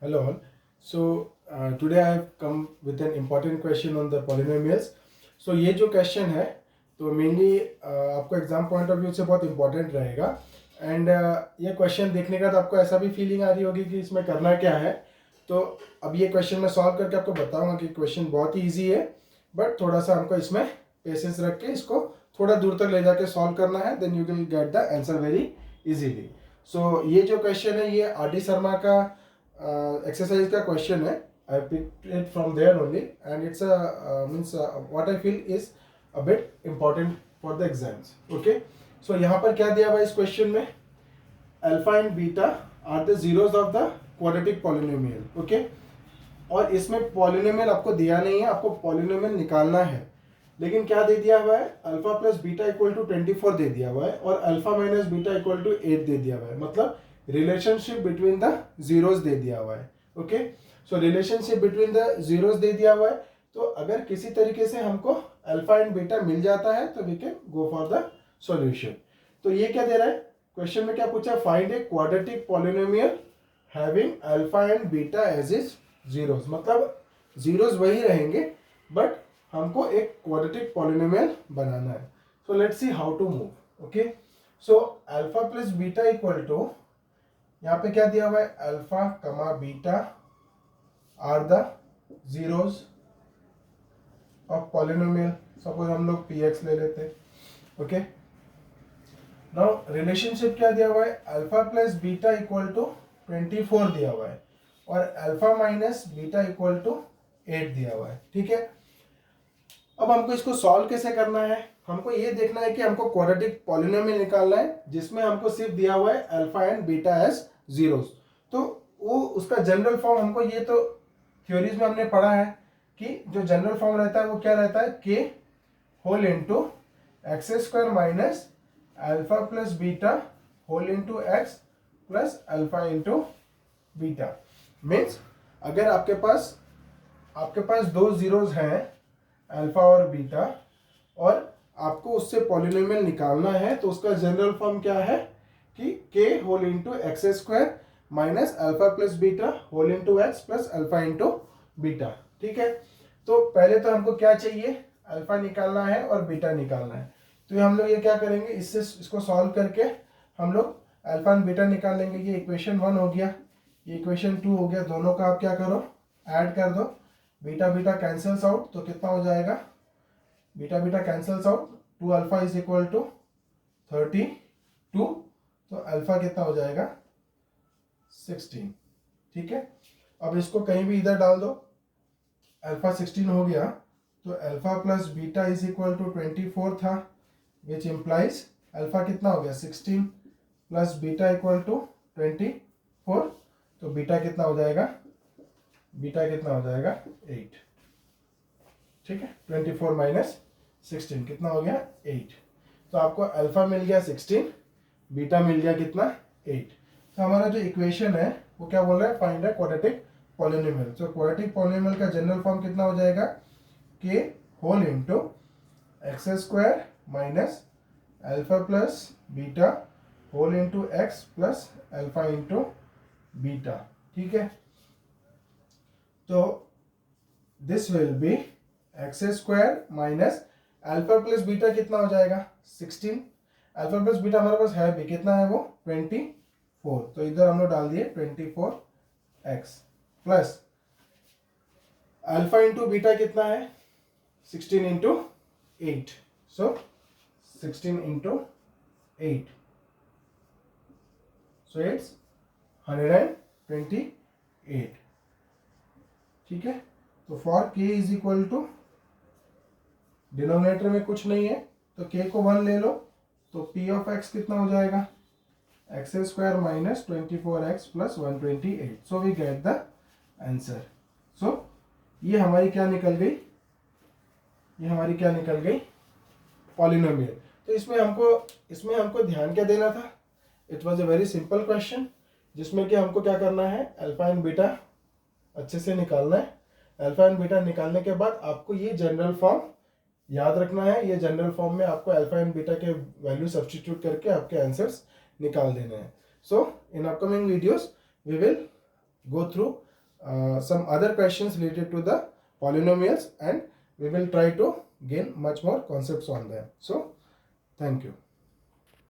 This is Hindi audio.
Hello all. Today I have come with an important question on the polynomials. So ये जो question है तो mainly आपको exam point of view से बहुत important रहेगा and ये question देखने का तो आपको ऐसा भी feeling आ रही होगी कि इसमें करना क्या है. तो अब ये question मैं solve करके आपको बताऊंगा कि question बहुत ही easy है but थोड़ा सा हमको इसमें patience रख के इसको थोड़ा दूर तक ले जाके solve करना है, then you will get the answer very easily. So ये जो question है ये आर डी शर्मा का एक्सरसाइज का क्वेश्चन है. I picked it from there only and it's means what I feel is a bit important for the exams. Okay, so यहाँ पर क्या दिया हुआ है इस क्वेश्चन में? Alpha and beta are the zeros of the quadratic polynomial. Okay, और इसमें पॉलिनोमियल आपको दिया नहीं है, आपको पॉलिनोमियल निकालना है. लेकिन क्या दे दिया हुआ है? Alpha plus beta equal to 24 दे दिया हुआ है और alpha minus beta equal to 8 दे दिया हुआ है. मतलब रिलेशनशिप बिटवीन द जीरोस दे दिया हुआ है. Okay, so relationship between the zeros दे दिया हुआ है. तो अगर किसी तरीके से हमको अल्फा एंड बीटा मिल जाता है तो we can go for the solution. तो ये क्या दे रहा है क्वेश्चन में? क्या पूछा? Find a quadratic polynomial having alpha and beta as is zeros. मतलब जीरोस वही रहेंगे बट हमको एक क्वाड्रेटिक पॉलिनोमियल बनाना है. So let's see how to move. Okay, so alpha plus beta equal to, यहाँ पे क्या दिया हुआ है? Alpha comma beta are the zeros of polynomial. Suppose हम लोग पी एक्स ले लेते हैं. ओके, नाउ रिलेशनशिप क्या दिया हुआ है? Alpha plus beta equal to 24 दिया हुआ है और alpha minus beta equal to 8 दिया हुआ है. ठीक है, अब हमको इसको सॉल्व कैसे करना है? हमको ये देखना है कि हमको क्वाड्रेटिक पॉलिनोमियल निकालना है जिसमें हमको सिर्फ दिया हुआ है alpha and beta as zeros. तो वो उसका जनरल फॉर्म हमको, ये तो थ्योरीज में हमने पढ़ा है कि जो जनरल फॉर्म रहता है वो क्या रहता है? K whole into x square minus alpha plus beta whole into x plus alpha into beta. Means अगर आपके पास दो जीरोस हैं अल्फा और बीटा और आपको उससे पॉलिनोमियल निकालना है तो उसका जनरल फॉर्म क्या है कि k whole into x square minus alpha plus beta whole into x plus alpha into beta. ठीक है, तो पहले तो हमको क्या चाहिए? अल्फा निकालना है और बीटा निकालना है. तो हम लोग ये क्या करेंगे? इसको सॉल्व करके हम लोग अल्फा एंड बीटा निकाल लेंगे. ये इक्वेशन 1 हो गया, ये इक्वेशन 2 हो गया. दोनों का आप क्या करो? ऐड कर दो. बीटा बीटा कैंसल्स आउट तो कितना हो जाएगा? Beta beta cancels out. 2 alpha is equal to 32. तो अल्फा कितना हो जाएगा? 16. ठीक है, अब इसको कहीं भी इधर डाल दो. अल्फा 16 हो गया तो alpha plus beta is equal to 24 था, विच इम्प्लाइज अल्फा कितना हो गया? 16 प्लस बीटा इक्वल टू 24. तो बीटा कितना हो जाएगा? बीटा कितना हो जाएगा? 8. ठीक है, 24 माइनस 16 कितना हो गया? 8. तो आपको अल्फा मिल गया 16, बीटा मिल गया कितना? 8. तो हमारा जो इक्वेशन है वो क्या बोल रहा है? Find a quadratic polynomial. तो क्वाड्रेटिक पॉलिनोमियल का जनरल फॉर्म कितना हो जाएगा? K whole into x square minus alpha plus beta whole into x plus alpha into beta. ठीक है, तो this will be x square minus alpha plus beta कितना हो जाएगा? 16. अल्फा प्लस बीटा हमारे पास है भी, कितना है वो? 24. तो इधर हम लोग डाल दिए 24x plus alpha into beta कितना है? 16 into 8. So 16 into 8. So it's 128. ठीक है, तो फॉर के इज इक्वल टू, डिनोमिनेटर में कुछ नहीं है तो के को 1 ले लो तो पी ऑफ एक्स कितना हो जाएगा? X square minus 24x plus 128. So we get the answer. So ये हमारी क्या निकल गई? ये हमारी क्या निकल गई? पॉलिनोमियल. तो इसमें हमको ध्यान क्या देना था? It was a very simple question जिसमें कि हमको क्या करना है? अल्फा एंड बीटा अच्छे से निकालना है. अल्फा एंड बीटा निकालने के बाद आपको ये जनरल फॉर्म याद रखना है. ये जनरल फॉर्म में आपको अल्फा एंड बीटा के वैल्यू सब्स्टिट्यूट करके आपके आंसर्स निकाल देने हैं. So in upcoming videos we will go through some other questions related to the polynomials, and we will try to gain much more concepts on them. So thank you.